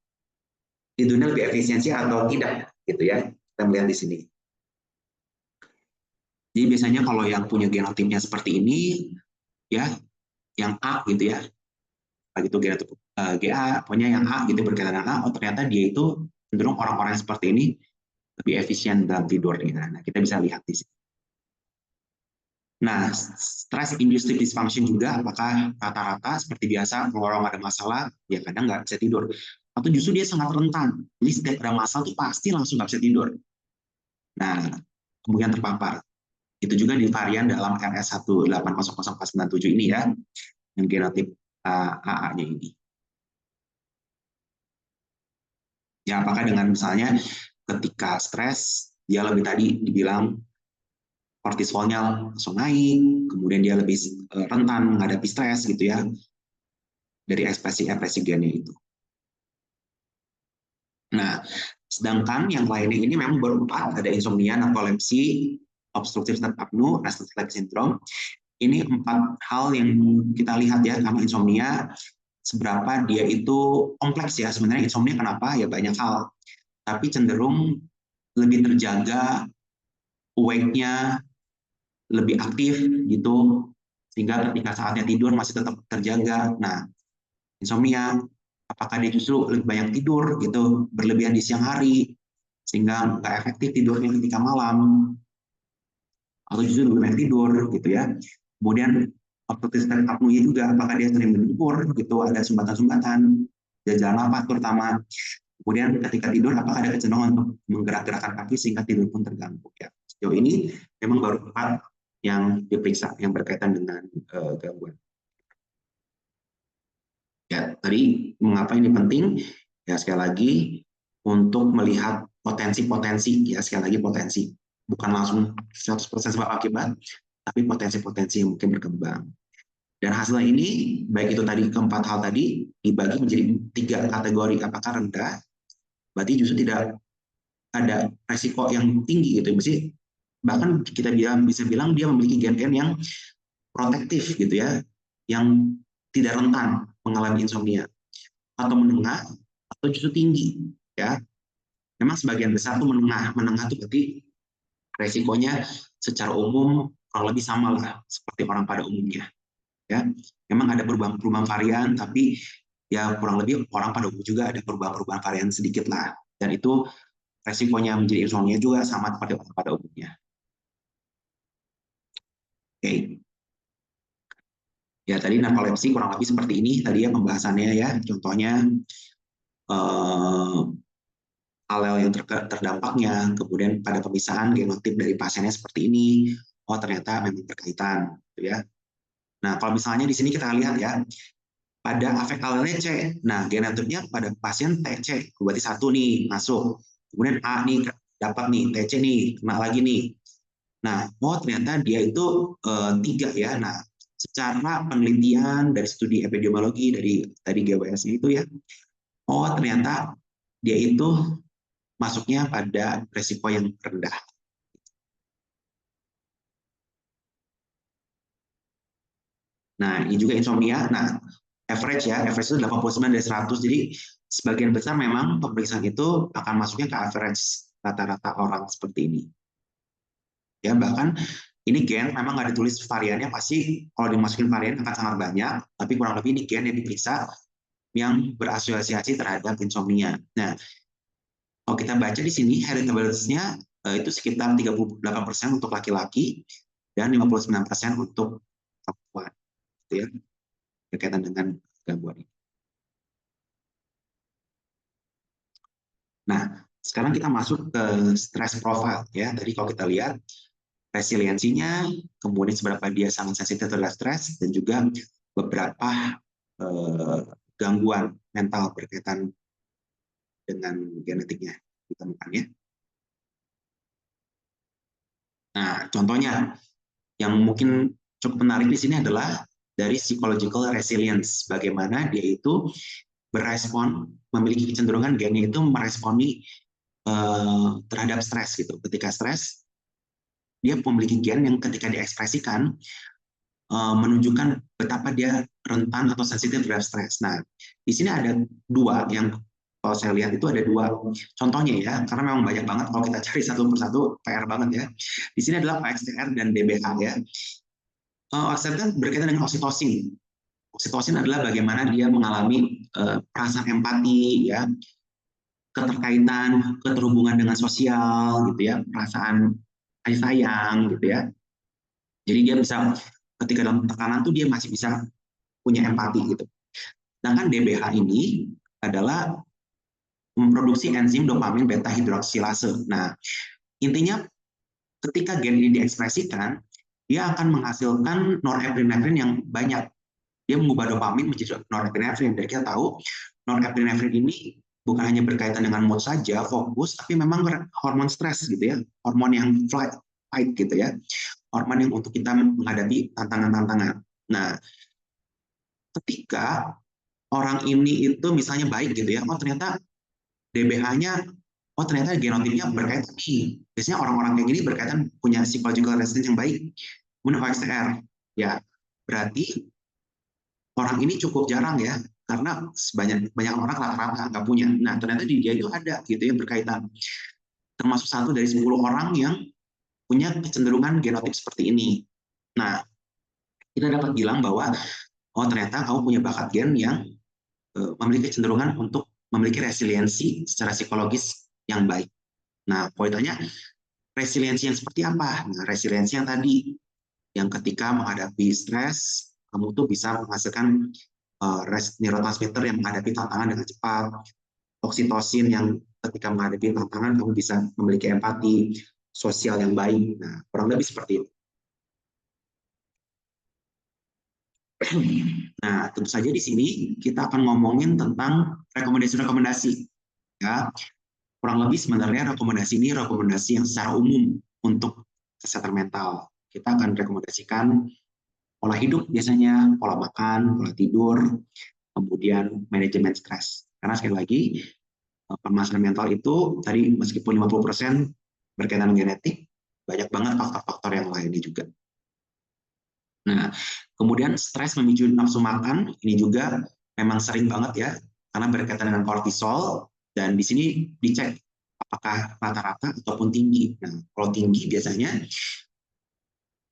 tidurnya lebih efisiensi atau tidak, gitu ya. Kita melihat di sini. Jadi biasanya kalau yang punya genotipnya seperti ini, ya, yang A gitu ya, begitu genotip GA, punya yang A gitu berkaitan dengan A, oh ternyata dia itu cenderung orang-orang yang seperti ini lebih efisien dalam tidurnya. Nah, kita bisa lihat di sini. Nah, stress induced sleep dysfunction juga, apakah rata-rata seperti biasa kalau orang ada masalah, ya kadang nggak bisa tidur. Atau justru dia sangat rentan, jadi setiap ada masalah tuh pasti langsung nggak bisa tidur. Nah, kemungkinan terpapar. Itu juga di varian dalam RS1800497 ini ya, yang genotip AA-nya ini. Ya, apakah dengan misalnya ketika stres, dia lebih tadi dibilang kortisolnya langsung naik, kemudian dia lebih rentan menghadapi stres gitu ya, dari ekspresi gennya itu. Nah, sedangkan yang lainnya ini memang baru 4, ada insomnia, narkolepsi, obstructive sleep apnea, restless leg syndrome. Ini 4 hal yang kita lihat ya, karena insomnia seberapa dia itu kompleks ya. Sebenarnya insomnia kenapa? Ya banyak hal. Tapi cenderung lebih terjaga, awake-nya lebih aktif gitu, sehingga ketika saatnya tidur masih tetap terjaga. Nah, insomnia, apakah dia justru lebih banyak tidur gitu, berlebihan di siang hari, sehingga nggak efektif tidurnya ketika malam, atau justru lebih banyak tidur gitu ya. Kemudian obstructive sleep apnea juga, apakah dia sering mengukur gitu, ada sumbatan-sumbatan, jalan napas terutama. Kemudian ketika tidur, apakah ada kecenderungan untuk menggerak-gerakkan kaki sehingga tidur pun terganggu ya. Sejauh ini memang baru 4 yang diperiksa yang berkaitan dengan gangguan. Ya, tadi mengapa ini penting? Ya, sekali lagi untuk melihat potensi-potensi, ya sekali lagi potensi. Bukan langsung 100% sebab akibat, tapi potensi-potensi yang mungkin berkembang. Dan hasilnya ini, baik itu tadi keempat hal tadi, dibagi menjadi 3 kategori. Apakah rendah, berarti justru tidak ada resiko yang tinggi gitu. Mesti bahkan kita bisa bilang dia memiliki gen-gen yang protektif gitu ya, yang tidak rentan mengalami insomnia, atau menengah, atau justru tinggi ya. Memang sebagian besar tuh menengah tuh berarti resikonya secara umum kurang lebih sama lah seperti orang pada umumnya ya. Memang ada perubahan-perubahan varian, tapi ya kurang lebih orang pada umum juga ada perubahan-perubahan varian sedikit lah, dan itu resikonya menjadi insomnia juga sama seperti orang pada umumnya. Oke. Ya, tadi narkolepsi kurang lebih seperti ini tadi ya pembahasannya ya. Contohnya eh, alel yang terdampaknya, kemudian pada pemisahan genotip dari pasiennya seperti ini, oh ternyata memang berkaitan, gitu ya. Nah, kalau misalnya di sini kita lihat ya, pada afek alelnya C, nah genotipnya pada pasien TC, berarti satu nih masuk, kemudian A nih dapat nih, TC nih, kena lagi nih. Nah, oh ternyata dia itu tiga ya. Nah, secara penelitian dari studi epidemiologi dari tadi GWS itu ya, oh ternyata dia itu masuknya pada resiko yang rendah. Nah, ini juga insomnia. Nah, average ya, average itu 89 dari 100. Jadi, sebagian besar memang pemeriksaan itu akan masuknya ke average rata-rata orang seperti ini. Ya, bahkan ini gen memang nggak ditulis variannya, pasti kalau dimasukin varian akan sangat banyak, tapi kurang lebih ini gen yang diperiksa yang berasosiasi terhadap insomnia. Nah, kalau kita baca di sini heritabilitasnya itu sekitar 38% untuk laki-laki dan 59% untuk perempuan, gitu ya, berkaitan dengan gangguan ini. Nah, sekarang kita masuk ke stress profile ya. Tadi kalau kita lihat resiliensinya, kemudian seberapa dia sangat sensitif terhadap stres, dan juga beberapa eh, gangguan mental berkaitan dengan genetiknya ditemukan ya. Nah, contohnya yang mungkin cukup menarik di sini adalah dari psychological resilience, bagaimana dia itu berespon, memiliki kecenderungan gennya itu meresponi terhadap stres gitu. Ketika stres, dia memiliki gen yang ketika diekspresikan menunjukkan betapa dia rentan atau sensitif terhadap stres. Nah, di sini ada dua yang kalau saya lihat itu ada dua contohnya ya, karena memang banyak banget kalau kita cari satu persatu PR banget ya. Di sini adalah OXTR dan DBH ya. OXTR kan berkaitan dengan oksitosin. Oksitosin adalah bagaimana dia mengalami perasaan empati ya, keterkaitan, keterhubungan dengan sosial gitu ya, perasaan kasih sayang gitu ya. Jadi dia bisa ketika dalam tekanan tuh dia masih bisa punya empati gitu. Sedangkan DBH ini adalah memproduksi enzim dopamin beta hidroksilase. Nah, intinya ketika gen ini diekspresikan, dia akan menghasilkan norepinefrin yang banyak. Dia mengubah dopamin menjadi norepinefrin. Dan kita tahu norepinefrin ini bukan hanya berkaitan dengan mood saja, fokus, tapi memang hormon stres gitu ya, hormon yang fight gitu ya, hormon yang untuk kita menghadapi tantangan-tantangan. Nah, ketika orang ini itu misalnya baik gitu ya, oh ternyata DBH-nya, oh ternyata genotipnya berkaitan nih. Biasanya orang-orang kayak gini berkaitan punya psychological resistance yang baik. Kemudian OXTR, ya berarti orang ini cukup jarang ya, karena banyak orang rata-rata nggak punya. Nah ternyata di dia itu ada gitu ya berkaitan. Termasuk satu dari 10 orang yang punya kecenderungan genotip seperti ini. Nah kita dapat bilang bahwa oh ternyata kamu punya bakat gen yang memiliki kecenderungan untuk memiliki resiliensi secara psikologis yang baik. Nah, poinnya resiliensi yang seperti apa? Nah, resiliensi yang tadi, yang ketika menghadapi stres, kamu tuh bisa menghasilkan neurotransmitter yang menghadapi tantangan dengan cepat, oksitosin yang ketika menghadapi tantangan kamu bisa memiliki empati sosial yang baik. Nah, kurang lebih seperti itu. Nah, tentu saja di sini kita akan ngomongin tentang rekomendasi-rekomendasi. Ya, kurang lebih sebenarnya rekomendasi ini rekomendasi yang secara umum untuk kesehatan mental. Kita akan rekomendasikan pola hidup biasanya, pola makan, pola tidur, kemudian manajemen stres. Karena sekali lagi, permasalahan mental itu tadi meskipun 50% berkaitan dengan genetik, banyak banget faktor-faktor yang lainnya juga. Nah, kemudian stres memicu nafsu makan, ini juga memang sering banget ya, karena berkaitan dengan kortisol, dan di sini dicek apakah rata-rata ataupun tinggi. Nah, kalau tinggi biasanya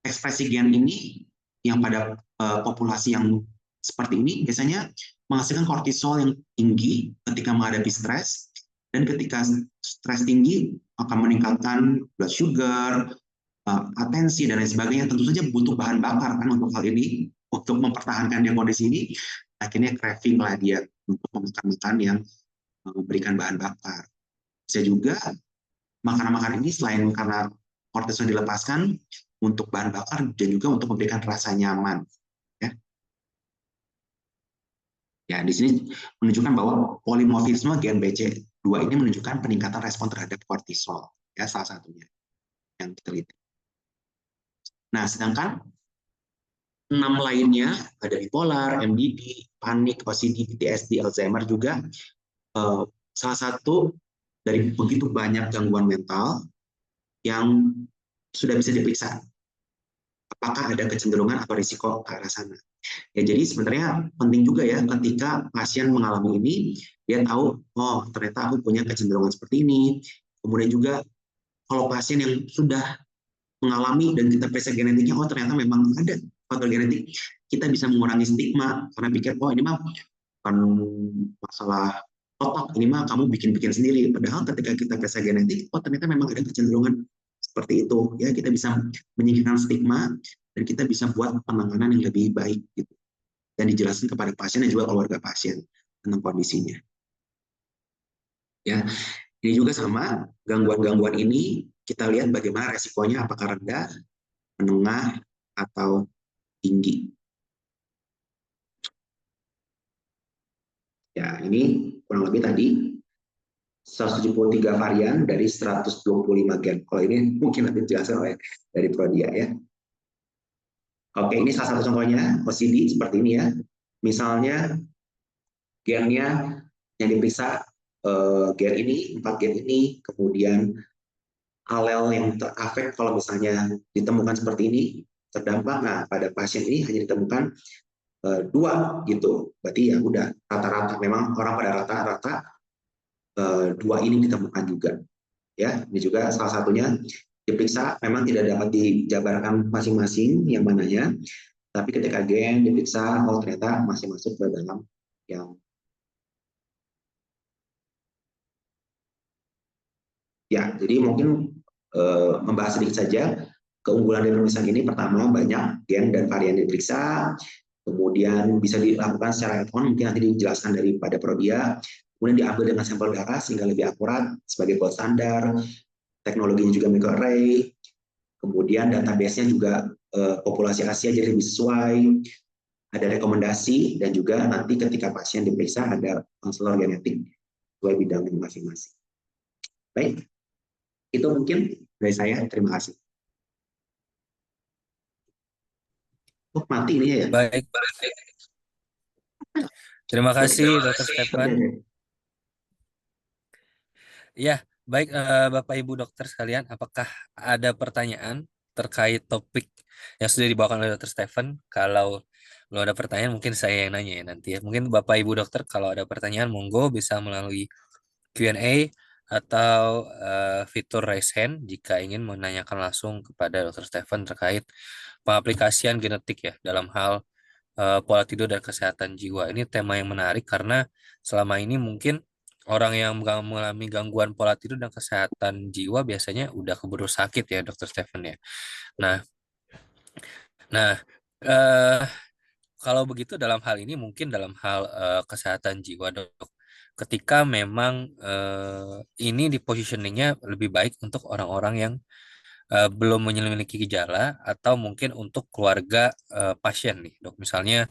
ekspresi gen ini yang pada populasi yang seperti ini biasanya menghasilkan kortisol yang tinggi ketika menghadapi stres, dan ketika stres tinggi akan meningkatkan blood sugar, atensi dan lain sebagainya. Tentu saja butuh bahan bakar kan untuk hal ini, untuk mempertahankan dia kondisi ini. Akhirnya craving lah dia untuk makan yang memberikan bahan bakar. Bisa juga makanan-makanan ini selain karena kortisol dilepaskan untuk bahan bakar dan juga untuk memberikan rasa nyaman. Ya, ya di sini menunjukkan bahwa polimorfisme gen BC2 ini menunjukkan peningkatan respon terhadap kortisol. Ya, salah satunya yang diteliti. Nah, sedangkan 6 lainnya ada bipolar, MDD, panik, OCD, PTSD, Alzheimer juga salah satu dari begitu banyak gangguan mental yang sudah bisa diperiksa apakah ada kecenderungan atau risiko ke arah sana. Ya, jadi sebenarnya penting juga ya ketika pasien mengalami ini, dia tahu, oh ternyata aku punya kecenderungan seperti ini. Kemudian juga kalau pasien yang sudah mengalami dan kita periksa genetiknya, oh ternyata memang ada faktor genetik, kita bisa mengurangi stigma karena pikir, oh ini mah bukan masalah otak, ini mah kamu bikin-bikin sendiri. Padahal ketika kita periksa genetik, oh ternyata memang ada kecenderungan seperti itu. Ya, kita bisa menyingkirkan stigma dan kita bisa buat penanganan yang lebih baik gitu. Dan dijelaskan kepada pasien dan juga keluarga pasien tentang kondisinya. Ya, ini juga sama, gangguan-gangguan ini kita lihat bagaimana resikonya, apakah rendah, menengah, atau tinggi. Ya, ini kurang lebih tadi 173 varian dari 125 gen. Kalau ini mungkin lebih dijelaskan oleh dari Prodia ya. Oke, ini salah satu contohnya OCD seperti ini ya. Misalnya gennya yang diperiksa gen ini, 4 gen ini, kemudian alel yang terafek kalau misalnya ditemukan seperti ini, terdampak. Nah, pada pasien ini hanya ditemukan 2 gitu. Berarti ya udah rata-rata, memang orang pada rata-rata 2 ini ditemukan juga. Ya, ini juga salah satunya diperiksa, memang tidak dapat dijabarkan masing-masing yang mananya, tapi ketika gen diperiksa, oh ternyata masih masuk ke dalam yang ya. Jadi mungkin membahas sedikit saja keunggulan dari pemeriksaan ini. Pertama, banyak gen dan varian diperiksa, kemudian bisa dilakukan secara handphone, mungkin nanti dijelaskan daripada Prodia, kemudian diambil dengan sampel darah sehingga lebih akurat sebagai gold standar, teknologinya juga microarray, kemudian database-nya juga populasi Asia jadi lebih sesuai, ada rekomendasi, dan juga nanti ketika pasien diperiksa ada konselor genetik sesuai bidangnya masing-masing. Baik, itu mungkin dari saya. Terima kasih. Oh, mati ini ya? Baik, terima kasih Dokter Stefan. Ya, baik Bapak Ibu dokter sekalian, apakah ada pertanyaan terkait topik yang sudah dibawakan oleh Dokter Stefan? Kalau belum ada pertanyaan, mungkin saya yang nanya ya nanti ya. Mungkin Bapak Ibu dokter kalau ada pertanyaan, monggo bisa melalui Q&A atau fitur raise hand jika ingin menanyakan langsung kepada Dokter Stefan terkait pengaplikasian genetik ya dalam hal pola tidur dan kesehatan jiwa. Ini tema yang menarik karena selama ini mungkin orang yang mengalami gangguan pola tidur dan kesehatan jiwa biasanya udah keburu sakit ya, Dokter Stephen ya. Nah, nah, eh, kalau begitu dalam hal ini mungkin dalam hal kesehatan jiwa, Dok. Ketika memang ini di positioningnya lebih baik untuk orang-orang yang belum memiliki gejala atau mungkin untuk keluarga pasien nih, Dok. Misalnya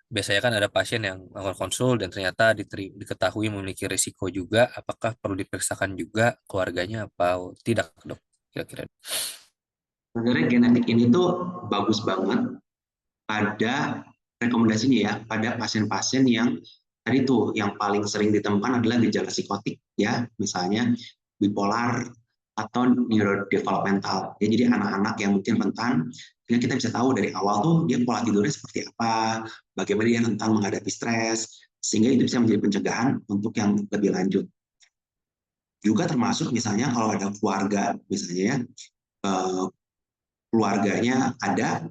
biasanya kan ada pasien yang melakukan konsul dan ternyata diketahui memiliki risiko juga. Apakah perlu diperiksakan juga keluarganya atau tidak, Dok? Kira-kira. Sebenarnya genetik ini tuh bagus banget pada rekomendasinya ya, pada pasien-pasien yang tadi tuh yang paling sering ditemukan adalah gejala psikotik ya, misalnya bipolar atau neurodevelopmental. Ya, jadi anak-anak yang mungkin rentan, sehingga kita bisa tahu dari awal tuh dia pola tidurnya seperti apa, bagaimana dia rentan menghadapi stres, sehingga itu bisa menjadi pencegahan untuk yang lebih lanjut. Juga termasuk misalnya kalau ada keluarga, misalnya ya, keluarganya ada,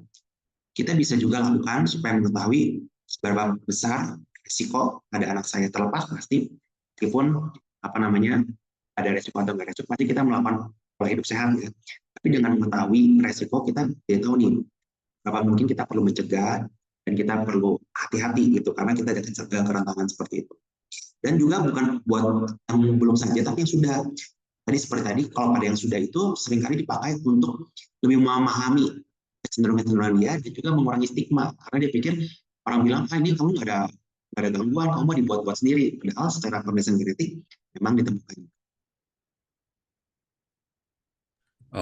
kita bisa juga lakukan supaya mengetahui seberapa besar risiko ada anak saya. Terlepas pasti meskipun apa namanya ada risiko atau enggak risiko, pasti kita melakukan pola hidup sehat ya. Tapi dengan mengetahui risiko, kita jadi tahu nih berapa mungkin kita perlu mencegah dan kita perlu hati-hati gitu karena kita ada kerentangan seperti itu. Dan juga bukan buat yang belum saja, tapi yang sudah. Tadi seperti tadi, kalau pada yang sudah itu seringkali dipakai untuk lebih memahami kecenderungan-kecenderungan dia, dan juga mengurangi stigma. Karena dia pikir, orang bilang, ah ini kamu nggak ada gangguan, kamu mau dibuat-buat sendiri. Padahal secara pemeriksaan genetik memang ditemukan.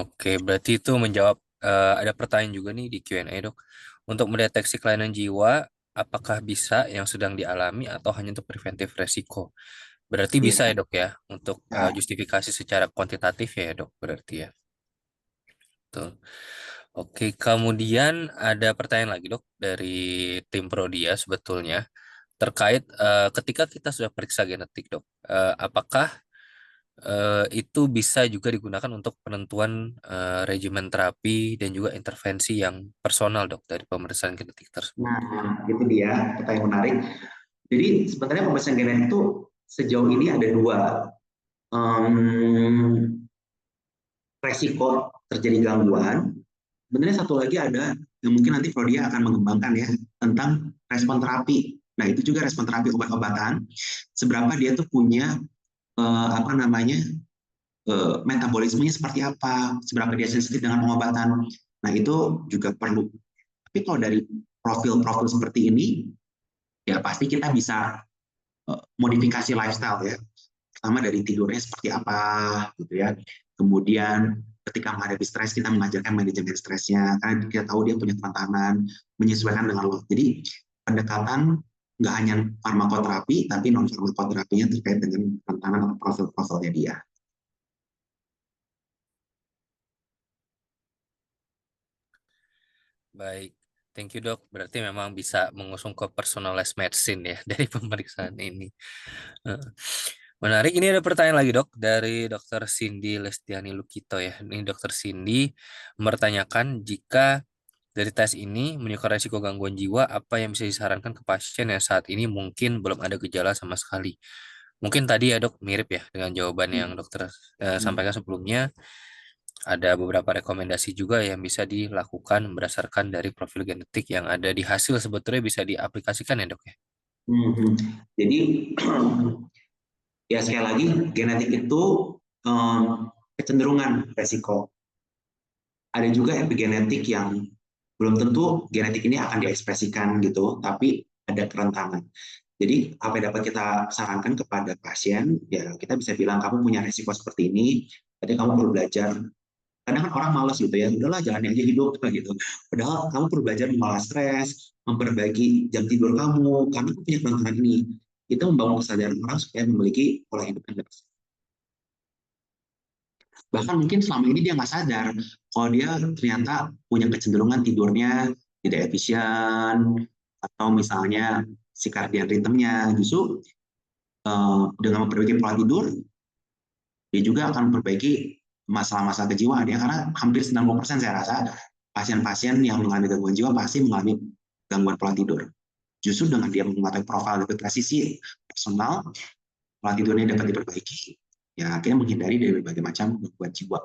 Oke, berarti itu menjawab ada pertanyaan juga nih di Q&A, Dok. Untuk mendeteksi kelainan jiwa, apakah bisa yang sedang dialami atau hanya untuk preventif resiko? Berarti bisa ya, Ya, Dok ya, untuk ya. justifikasi secara kuantitatif ya, Dok, berarti ya. Betul. Oke, kemudian ada pertanyaan lagi, Dok, dari tim Prodia sebetulnya terkait ketika kita sudah periksa genetik, Dok. Apakah itu bisa juga digunakan untuk penentuan regimen terapi dan juga intervensi yang personal, Dok, dari pemeriksaan genetik tersebut? Nah, itu dia pertanyaan menarik. Jadi sebenarnya pemeriksaan genetik itu sejauh ini ada dua. Um, Resiko terjadi gangguan. Sebenarnya satu lagi ada yang mungkin nanti Prodia akan mengembangkan ya, tentang respon terapi. Nah, itu juga respon terapi obat-obatan. Seberapa dia tuh punya apa namanya metabolismenya seperti apa, seberapa dia sensitif dengan pengobatan. Nah, itu juga perlu. Tapi kalau dari profil-profil seperti ini, ya pasti kita bisa modifikasi lifestyle ya. Pertama dari tidurnya seperti apa gitu ya. Kemudian ketika menghadapi stres kita mengajarkan manajemen stresnya karena kita tahu dia punya kerentanan menyesuaikan dengan lo. Jadi pendekatan nggak hanya farmakoterapi tapi non farmakoterapinya terkait dengan kerentanan atau profil-profilnya dia. Baik, thank you, Dok. Berarti memang bisa mengusung ke personalized medicine ya dari pemeriksaan ini. Eh, Menarik. Ini ada pertanyaan lagi, Dok, dari Dokter Cindy Lestiani Lukito ya. Ini Dokter Cindy mempertanyakan jika dari tes ini menunjukkan resiko gangguan jiwa, apa yang bisa disarankan ke pasien yang saat ini mungkin belum ada gejala sama sekali. Mungkin tadi ya, Dok, mirip ya dengan jawaban yang dokter sampaikan sebelumnya. Ada beberapa rekomendasi juga yang bisa dilakukan berdasarkan dari profil genetik yang ada di hasil sebetulnya bisa diaplikasikan ya, Dok ya. Jadi ya sekali lagi genetik itu kecenderungan resiko. Ada juga epigenetik yang belum tentu genetik ini akan diekspresikan gitu, tapi ada kerentanan. Jadi apa yang dapat kita sarankan kepada pasien, ya kita bisa bilang kamu punya resiko seperti ini, jadi kamu perlu belajar. Kadang kan orang malas gitu ya, udahlah jalani aja hidup gitu. Padahal kamu perlu belajar mengolah stres, memperbaiki jam tidur kamu, karena kamu punya kerentanan ini. Itu membangun kesadaran orang supaya memiliki pola hidup yang lebih. Bahkan mungkin selama ini dia nggak sadar kalau dia ternyata punya kecenderungan tidurnya tidak efisien atau misalnya circadian rhythm-nya justru dengan memperbaiki pola tidur dia juga akan memperbaiki masalah-masalah kejiwaan ya karena hampir 90% saya rasa pasien-pasien yang mengalami gangguan jiwa pasti mengalami gangguan pola tidur. Justru dengan dia mengetahui profil lebih presisi personal, pola tidurnya dapat diperbaiki, ya akhirnya menghindari dari berbagai macam gangguan jiwa.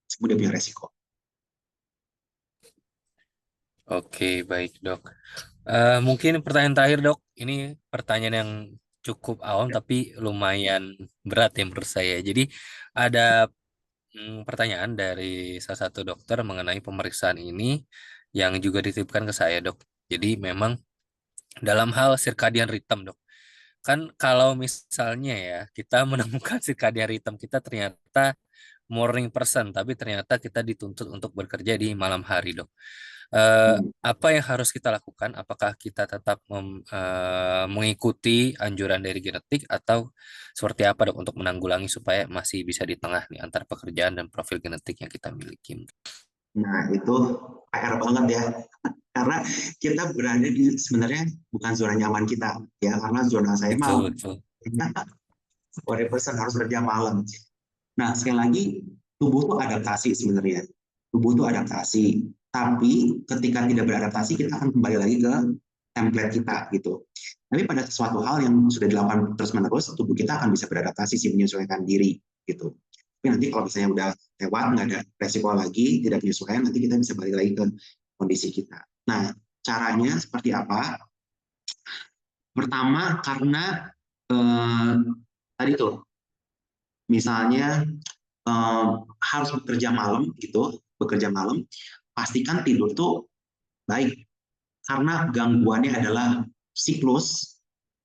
Semua dia punya resiko. Oke, baik, Dok. Mungkin pertanyaan terakhir, Dok. Ini pertanyaan yang cukup awam tapi lumayan berat ya menurut saya. Jadi ada pertanyaan dari salah satu dokter mengenai pemeriksaan ini yang juga dititipkan ke saya, Dok. Jadi memang dalam hal circadian rhythm, Dok. Kan kalau misalnya ya kita menemukan circadian rhythm kita ternyata morning person, tapi ternyata kita dituntut untuk bekerja di malam hari, Dok. Apa yang harus kita lakukan? Apakah kita tetap mengikuti anjuran dari genetik atau seperti apa, Dok, untuk menanggulangi supaya masih bisa di tengah nih antara pekerjaan dan profil genetik yang kita miliki? Nah, itu PR banget ya. Karena kita berada di sebenarnya bukan zona nyaman kita ya, karena zona saya Betul, mah betul. person harus kerja malam. Nah, sekali lagi tubuh tuh adaptasi sebenarnya. Tubuh tuh adaptasi. Tapi ketika tidak beradaptasi, kita akan kembali lagi ke template kita gitu. Tapi pada sesuatu hal yang sudah dilakukan terus-menerus, tubuh kita akan bisa beradaptasi sih menyesuaikan diri gitu. Tapi nanti kalau misalnya udah lewat, nggak ada resiko lagi, tidak penyesuaian, nanti kita bisa balik lagi ke kondisi kita. Nah, caranya seperti apa? Pertama, karena eh, tadi tuh misalnya eh, harus bekerja malam gitu, bekerja malam, pastikan tidur tuh baik karena gangguannya adalah siklus.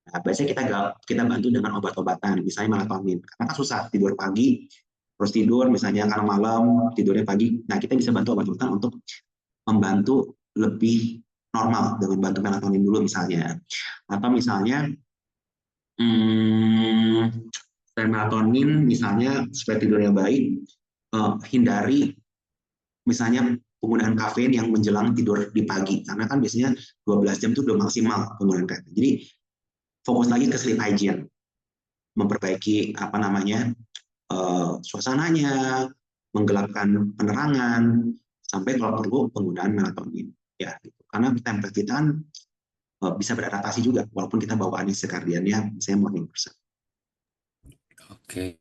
Nah, biasanya kita bantu dengan obat-obatan, misalnya melatonin. Karena kan susah tidur pagi, terus tidur misalnya karena malam, tidurnya pagi. Nah, kita bisa bantu obat-obatan untuk membantu lebih normal dengan bantu melatonin dulu misalnya. Atau misalnya hmm, melatonin misalnya supaya tidurnya baik, hindari misalnya penggunaan kafein yang menjelang tidur di pagi. Karena kan biasanya 12 jam itu udah maksimal penggunaan kafein. Jadi fokus lagi ke sleep hygiene, memperbaiki apa namanya suasananya, menggelapkan penerangan, sampai kalau perlu penggunaan melatonin. Ya, gitu. Karena tempat kita kan bisa beradaptasi juga, walaupun kita bawaannya sekardiannya, saya morning person. Oke,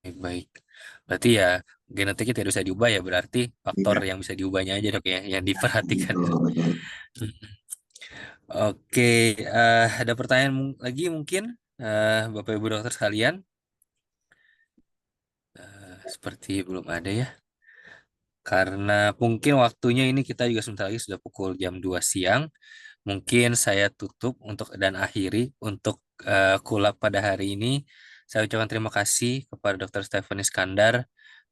baik. Berarti ya genetiknya tidak bisa diubah ya, berarti faktor Iya, yang bisa diubahnya aja dok ya, yang diperhatikan. betul, betul. Oke, ada pertanyaan lagi mungkin, Bapak Ibu dokter sekalian. Seperti belum ada ya. Karena mungkin waktunya ini kita juga sebentar lagi sudah pukul jam 2 siang. Mungkin saya tutup untuk dan akhiri untuk kulap pada hari ini. Saya ucapkan terima kasih kepada Dr. Stephen Iskandar,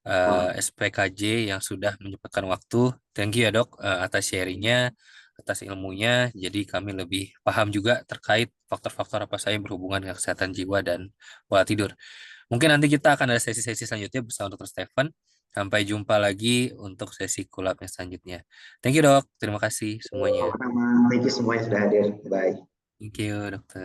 Wah, SPKJ yang sudah menyempatkan waktu. Thank you ya dok, atas sharingnya, atas ilmunya. Jadi kami lebih paham juga terkait faktor-faktor apa saja yang berhubungan dengan kesehatan jiwa dan pola tidur. Mungkin nanti kita akan ada sesi-sesi selanjutnya bersama Dr. Stephen. Sampai jumpa lagi untuk sesi kulapnya selanjutnya. Thank you dok, terima kasih semuanya. sama-sama. Thank you semuanya sudah hadir. Bye. Thank you dokter.